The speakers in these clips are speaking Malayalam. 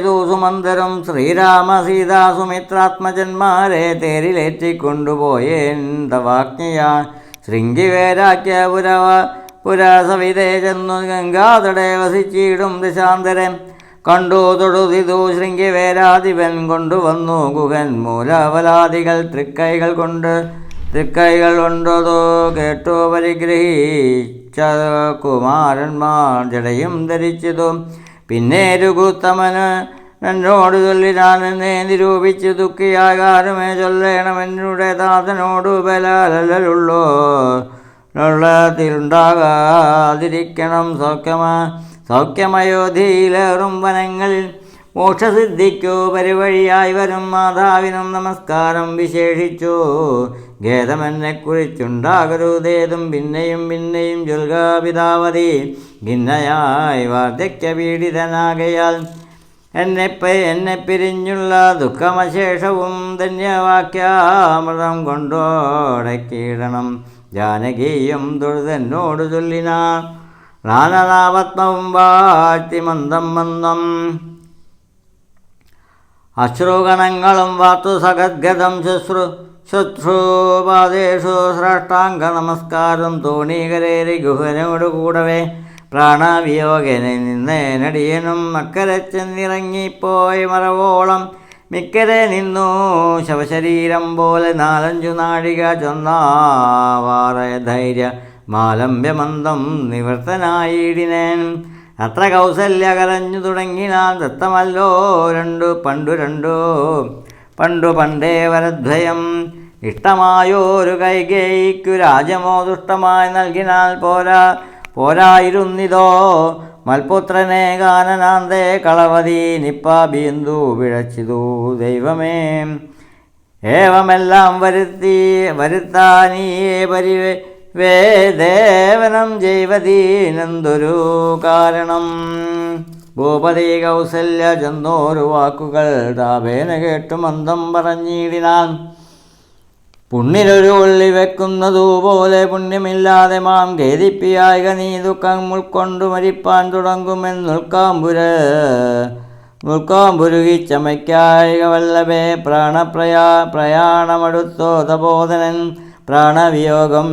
സുമന്തരം ശ്രീരാമ സീതാ സുമിത്രാത്മജന്മാരെ തേരിലേറ്റിക്കൊണ്ടുപോയേൻ തവാജ്ഞയാ ശൃംഗിവേരാക്കിയ പുരാസവിതേ ചെന്നു ഗംഗാതടേ വസിച്ചിടും ദശാന്തരം കണ്ടു തൊടുതിതു ശൃംഗിവേരാധിപൻ കൊണ്ടുവന്നു ഗുഹൻ മൂലവലാദികൾ തൃക്കൈകൾ കൊണ്ടതോ കേട്ടു പരിഗ്രഹിച്ച കുമാരന്മാർ ജടയും ധരിച്ചതും പിന്നെ രഘുത്തമന് എന്നോട് ചൊല്ലിനാനെന്നെ നിരൂപിച്ച് ദുഃഖിയാകാരുമേ ചൊല്ലേണമെന്നുടെ താതനോടു ബലാലുള്ളതിലുണ്ടാകാതിരിക്കണം സൗഖ്യമയോധിയിലേറും വനങ്ങളിൽ മോക്ഷസിദ്ധിക്കു പരിവഴിയായി വരും മാതാവിനും നമസ്കാരം വിശേഷിച്ചു ഖേദമെന്നെക്കുറിച്ചുണ്ടാകരുതേതും പിന്നെയും ചൊൽകാപിതാവതി ഖിന്നയായി വാർദ്ധക്യപീഡിതനാകയാൽ എന്നെ പിരിഞ്ഞുള്ള ദുഃഖമശേഷവും ധന്യവാക്യാമൃതം കൊണ്ടോടക്കിയിടണം ജാനകീയം തൊഴുതെന്നോട് ചൊല്ലിനാ റാനനാപത്മവും വാഴ്ത്തി മന്ദം അശ്രുഗണങ്ങളും വാർത്തു സഗദ്ഗതം ശുശ്രൂപാദേഷു ശ്രേഷ്ടാംഗ നമസ്കാരം തോണീകരേരി ഗുഹനോട് കൂടവേ പ്രാണവിയോഗനെ നിന്നേനടിയനും അക്കരെ ചെന്നിറങ്ങിപ്പോയി മറവോളം മിക്കരെ നിന്നു ശവശരീരം പോലെ 4-5 നാഴിക ചൊന്നാവാറെ ധൈര്യ മാലംബ്യമന്ദം നിവൃത്തനായിടിനേൻ അത്ര കൗസല്യ കരഞ്ഞു തുടങ്ങിനാൽ ദത്തമല്ലോ പണ്ടു പണ്ടേ വരദ്വയം ഇഷ്ടമായോരു കൈകേയിക്കു രാജമോ ദുഷ്ടമായി നൽകിനാൽ പോരായിരുന്നിതോ മൽപുത്രനെ കാനനാന്തേ കളവതി നിപ്പാബിന്ദു പിഴച്ചിതു ദൈവമേ ഏവമെല്ലാം വരുത്താനീയേ ദേവനം ജൈവതീനെന്തൊരു കാരണം ഭൂപതി കൗസല്യ ചെന്നോരു വാക്കുകൾ താപേന കേട്ടു മന്ദം പറഞ്ഞിടിനാൻ പുണ്ണിലൊരു ഉള്ളി വെക്കുന്നതുപോലെ പുണ്യമില്ലാതെ മാം ഖേദിപ്പിയായിക നീ ദുഃഖം ഉൾക്കൊണ്ടു മരിപ്പാൻ തുടങ്ങുമെന്നുൾക്കാമ്പുരുകി ചമയ്ക്കായിക വല്ലഭേ പ്രയാണമടുത്തോ തപോധനൻ പ്രാണവിയോഗം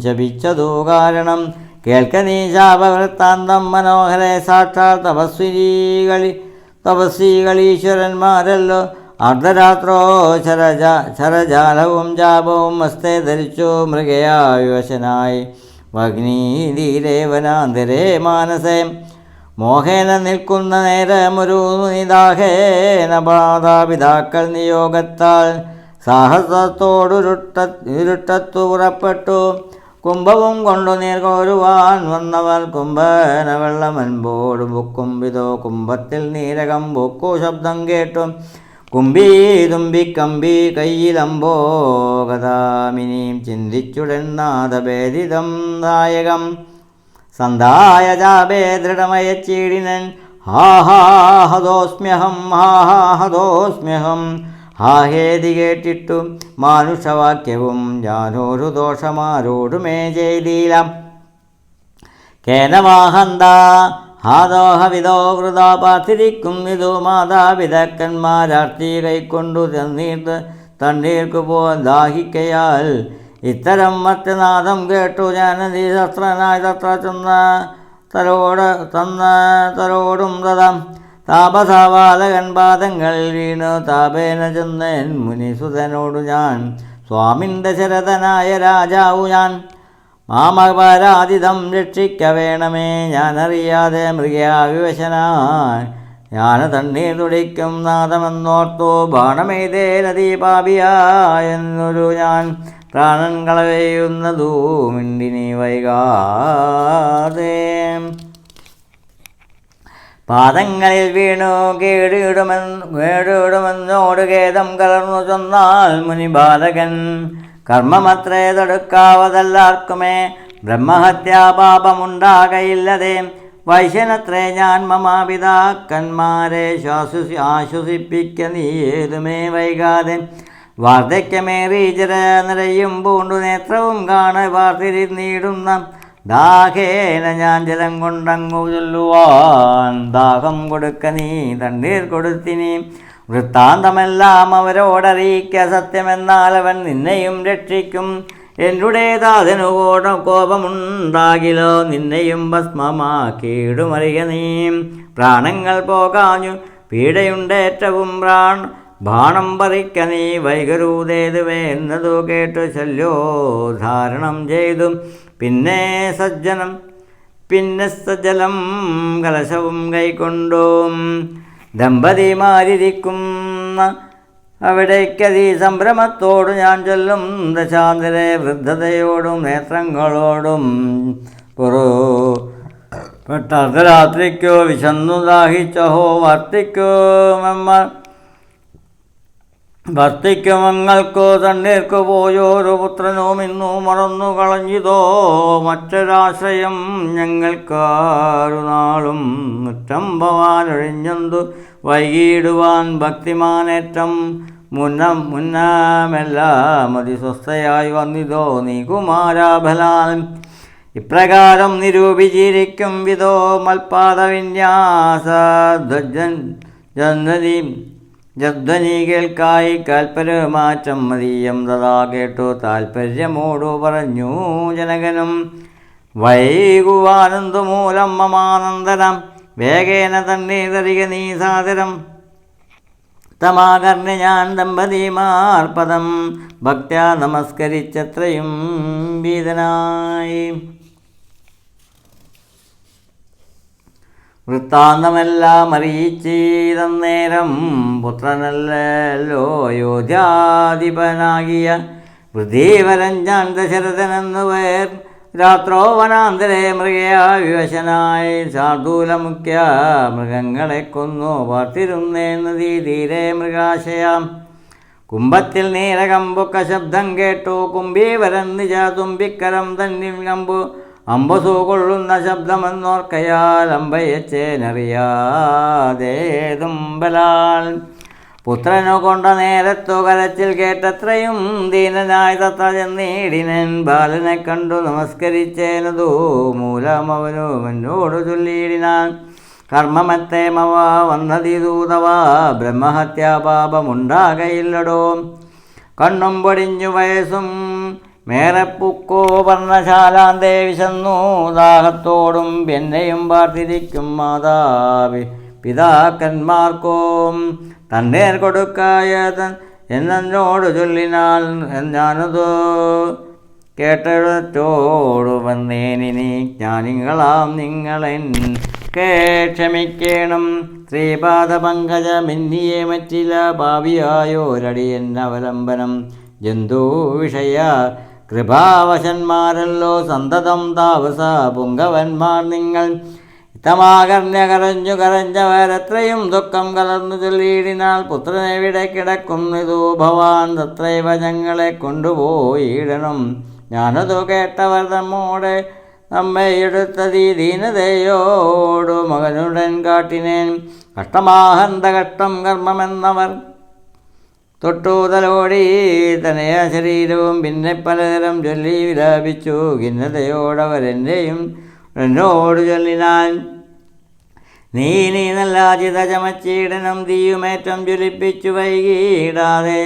ശപിച്ചതു കാരണം കേൾക്ക നീ ശാപവൃത്താന്തം മനോഹരെ സാക്ഷാൽ തപസ്വികളീശ്വരന്മാരല്ലോ അർദ്ധരാത്രോ ശരജാലവും ജാപവും ഹസ്തേ ധരിച്ചു മൃഗയായുവശനായി വഗ്നീതിരേവനാന്തരേ മാനസേ മോഹേന നിൽക്കുന്ന നേരമൊരു നിദാഹേന മാതാപിതാക്കൾ നിയോഗത്താൽ സാഹസത്തോടുരുട്ടത്തു പുറപ്പെട്ടു കുംഭവും കൊണ്ടു നീർകോരുവാൻ വന്നവർ കുംഭന വെള്ളമൻപോട് ബുക്കുംബിതോ കുംഭത്തിൽ നീരകം ബുക്കു ശബ്ദം കേട്ടു തുമ്പി കയ്യിലമ്പോ ഗതാമിനിയും ചിന്തിച്ചുടൻ നാദഭേദിതം ദായകം സന്ധായ ജാപേ ദൃഢമയച്ചീടിനൻ ഹാഹാഹദോസ്മ്യഹം ഹാഹേതി കേട്ടിട്ടു മാനുഷവാക്യവും ഞാനൊരു ദോഷമാരോടുമേ ചെയ്തില്ല കേനവാഹന്ത ഹാദോഹവിധോ വൃതാ പാർത്തിരിക്കും ഇതു മാതാപിതാക്കന്മാരാർത്തി കൈക്കൊണ്ടു തണ്ണീർക്കു ദാഹിക്കയാൽ ഇത്തരം മറ്റനാദം കേട്ടു ഞാനതി ശസ്ത്രനായി തത്ര തരോടും തഥാം താപസാവാലകൻ പാദങ്ങൾ വീണു താപേന ചെന്നേൻ മുനിസുതനോടു ഞാൻ സ്വാമിൻ ദശരഥനായ രാജാവു ഞാൻ മാമപരാതിതം രക്ഷിക്ക വേണമേ ഞാനറിയാതെ മൃഗയാവിവശനായി ജ്ഞാന തണ്ണീർ തുടിക്കും നാദമെന്നോർത്തു ബാണമേതേനദീപാപിയായെന്നൊരു ഞാൻ പ്രാണൻ കളവെയ്യുന്നതൂ മിണ്ടിനി വൈകാതെ പാദങ്ങളിൽ വീണു കേടിടുമെന്നോട് ഖേദം കലർന്നു ചൊന്നാൽ മുനിബാലകൻ കർമ്മമത്രേ തടുക്കാവതല്ലാർക്കുമേ ബ്രഹ്മഹത്യാപാപമുണ്ടാകയില്ലതേ വൈശ്യനത്രേ ഞാൻ മമാപിതാക്കന്മാരെ ആശ്വസിപ്പിക്ക നീ ഏതുമേ വൈകാതെ വാർദ്ധക്യമേറി നിറയും പൂണ്ടു നേത്രവും കാണ വാർത്തിരുന്നീടുന്ന ദാഹേന ഞാൻ ജലം കൊണ്ടങ്ങു ചൊല്ലുവാൻ ദാഹം കൊടുക്ക നീ തണ്ണീർ കൊടുത്തിനി. വൃത്താന്തമെല്ലാം അവരോടറിയിക്ക സത്യമെന്നാൽ അവൻ നിന്നെയും രക്ഷിക്കും. എന്നുടേതാതിനു കോപമുണ്ടാകിലോ നിന്നെയും ഭസ്മമാക്കിയിടുമറിയ നീ. പ്രാണങ്ങൾ പോകാഞ്ഞു പീഡയുണ്ടേറ്റവും ബാണം പറിക്ക നീ വൈകരൂതേതുവേ എന്നതു കേട്ടു ശല്യോദ്ധാരണം ചെയ്തു. പിന്നെ സജ്ജലം കലശവും കൈക്കൊണ്ടു ദമ്പതിമാരിരിക്കുന്ന അവിടേക്കതി സംഭ്രമത്തോടു ഞാൻ ചൊല്ലും ദശാന്തരെ വൃദ്ധതയോടും നേത്രങ്ങളോടും പെട്ടർദ്ധരാത്രിക്കോ വിശന്നു ദാഹിച്ചഹോ വർത്തിക്കുമങ്ങൾക്കോ തണ്ണീർക്കു പോയോരു പുത്രനും ഇന്നു മറന്നു കളഞ്ഞിതോ മറ്റൊരാശ്രയം ഞങ്ങൾക്കാരു നാളും മുറ്റം ഭവാനൊഴിഞ്ഞന്തു വൈകിടുവാൻ ഭക്തിമാനേറ്റം മുന്നമെല്ലാം അതിസ്വസ്ഥയായി വന്നിതോ നീ കുമാരാബലാൽ. ഇപ്രകാരം നിരൂപിച്ചിരിക്കും വിധോ മൽപാദവിന്യാസ ജദ്വനി കേൾക്കായി കാൽപരമാറ്റം മതീയം തഥാ കേട്ടു താൽപര്യമോടു പറഞ്ഞു ജനകനും. വൈകുവാനന്ദു മൂലം മമാനന്ദനം വേഗേന തണ്ണീതറിക നീ സാദരം. തമാകർണ്യ ഞാൻ ദമ്പതിമാർപദം ഭക്ത്യാ നമസ്കരിച്ചത്രയും ഭീതനായി. വൃത്താന്തമെല്ലാം അറിയിച്ചീതന്നേരം പുത്രനല്ലോ അയോധ്യാധിപനാകിയ വൃദ്ധീവരൻ ഞാൻ ദശരഥനെന്നു പേർ. രാത്രോ വനാന്തരെ മൃഗയാ വിവശനായി ശാർദൂലമുഖ്യ മൃഗങ്ങളെ കൊന്നു പാർത്തിരുന്നേന്നു തീരെ മൃഗാശയാം. കുംഭത്തിൽ നീരകമ്പുക്ക ശബ്ദം കേട്ടു കുംഭീവരൻ നിജ തുമ്പിക്കരം തന്നിൽ കമ്പു അമ്പസു കൊള്ളുന്ന ശബ്ദമെന്നോർക്കയാൽ അമ്പയച്ചേനറിയാതേതും ബലാൽ. പുത്രനു കൊണ്ട നേരത്തു കരച്ചിൽ കേട്ടത്രയും ദീനനായി തത്ര ചെന്നീടിനൻ. ബാലനെ കണ്ടു നമസ്കരിച്ചേനതു മൂലമവനു എന്നോടു ചൊല്ലിയിടിനാൻ. കർമ്മമത്തെ മവ വന്നതിദൂതവ ബ്രഹ്മഹത്യാപാപമുണ്ടാകയില്ലടോ. കണ്ണും പൊടിഞ്ഞു വയസ്സും മേറപ്പുക്കോ വർണ്ണശാലാന്തേ വിശന്നു ദാഹത്തോടും എന്നെയും പാർത്തിരിക്കും പിതാക്കന്മാർക്കോ തണ്ണീർ കൊടുക്കായ എന്നോട് ചൊല്ലിനാൽ ഞാനതോ കേട്ടോടു വന്നേനിനി ജ്ഞാനികളാം നിങ്ങളെൻ ക്ഷമിക്കണം. ശ്രീപാദപങ്കജമെന്നിയെ മറ്റില ഭാവിയായോരടിയൻ അവലംബനം. ജന്തു വിഷയ കൃപാവശന്മാരല്ലോ സന്തതം താപസ പുങ്കവന്മാർ നിങ്ങൾ. ഇത്തമാകർണ്യ കരഞ്ഞവരത്രയും ദുഃഖം കലർന്നു ചൊല്ലിയിടിനാൽ പുത്രനെവിടെ കിടക്കുന്നിതു ഭവാൻ തത്രൈവ ഞങ്ങളെ കൊണ്ടുപോയിടണം. ഞാനതു കേട്ടവർ നമ്മോടെ നമ്മയെടുത്തതീ ദീനതയോടു മകനുടൻ കാട്ടിനേൻ. കഷ്ടമാഹന്ത കഷ്ടം കർമ്മമെന്നവർ തൊട്ടൂതലോടി തനയ ശരീരവും പിന്നെ പലതരം ചൊല്ലി വിലാപിച്ചു. ഖിന്നതയോടവരെൻ്റെയും എന്നോട് ചൊല്ലിനാൻ. നീ നല്ല ചിത ചമച്ചീടനം തീയുമേറ്റം ജ്വലിപ്പിച്ചു വൈകിടാതെ.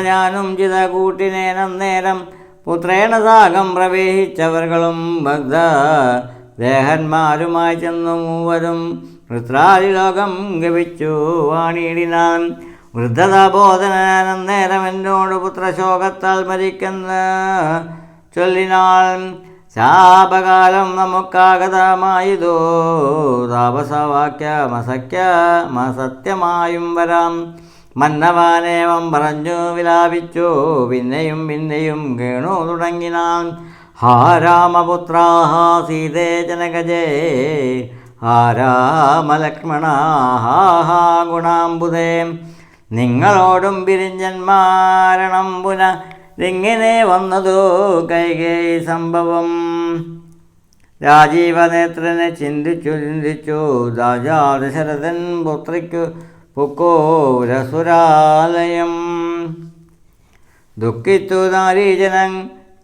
ഞാനും ചിത കൂട്ടിനേനന്നേരം പുത്രേണ സാഗം പ്രവേശിച്ചവർകളും ഭക്ത ദേഹന്മാരുമായി ചെന്നു മൂവരും വൃത്രാദിലോകം ഗമിച്ചു വാണിയിടിനാൻ. വൃദ്ധതാബോധനന്നേരം എന്നോട് പുത്രശോകത്താൽ മരിക്കുന്ന ചൊല്ലിനാൾ. ശാപകാലം നമുക്കാഗതമായതോ താപസവാക്യമസത്യമായും വരാം. മന്നവാനേവം പറഞ്ഞു വിലാപിച്ചു പിന്നെയും കേണു തുടങ്ങിനാൻ. ഹാ രാമപുത്ര ഹാ സീതേ ജനകജേ ഹാ രാമലക്ഷ്മണ ഹാ ഹാ ഗുണാംബുദേ. നിങ്ങളോടും പിരിഞ്ഞന്മാരണം ഇങ്ങനെ വന്നതോ കൈകേയി സംഭവം. രാജീവനേത്രനെ ചിന്തിച്ചു രാജാ ദശരഥൻ പുത്രിക്കു പുക്കോരസുരാലയം. ദുഃഖിച്ചു നാരീജനം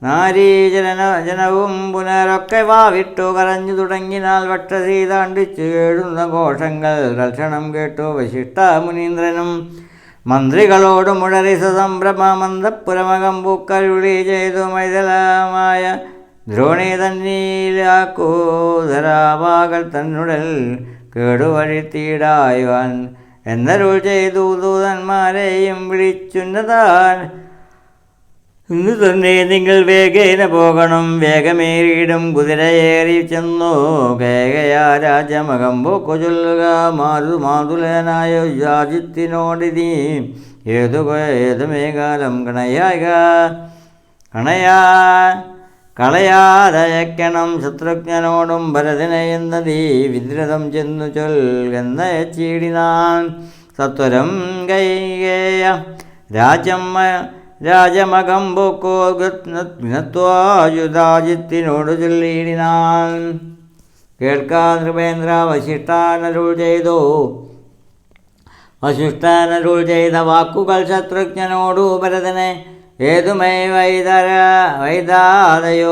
ജനവും പുനരൊക്കെ വാവിട്ടു കരഞ്ഞു തുടങ്ങിനാൽ വട്ടസീതാണ്ടിച്ചു കേഴുന്ന ഘോഷങ്ങൾ തൽക്ഷണം കേട്ടു വശിഷ്ഠ മുനീന്ദ്രനും മന്ത്രികളോട് മുഴറി സസംഭ്രമന്തപുരമകം പൂക്കരുളി ചെയ്തു മൈതലമായ ദ്രോണി തന്നീലാക്കൂധരാവാകൾ തന്നുടൽ കേടുവഴിത്തീടായുവാൻ എന്നരുൾ ചെയ്തു ദൂതന്മാരെയും വിളിച്ചുന്നതാൻ ഇന്നു തന്നെ നിങ്ങൾ വേഗേന പോകണം. വേഗമേറിയിടും കുതിരയേറി ചെന്നു കേകയാ രാജമകം പോക്കു ചൊല്ലുക. മാതുലനായ യാജിത്തിനോടിനി ഏതുമേകാലം കളയാതയക്കണം ശത്രുഘ്നോടും ഭരതനെ എന്നതീ വിദ്രതം ചെന്നു ചൊൽകന്നയച്ചീടിനാൻ. സത്വരം കൈകേയ രാജമകം പോക്കോ ജ്ഞത്വായുധാജിത്തിനോട് ചൊല്ലിയിടിനാൻ. കേൾക്കാൻ നൃപേന്ദ്ര വശിഷ്ഠാനരുൾ ചെയ്ത വാക്കുകൾ ശത്രുഘ്നോടു ഭരതനെ ഏതുമേ വൈദാതയോ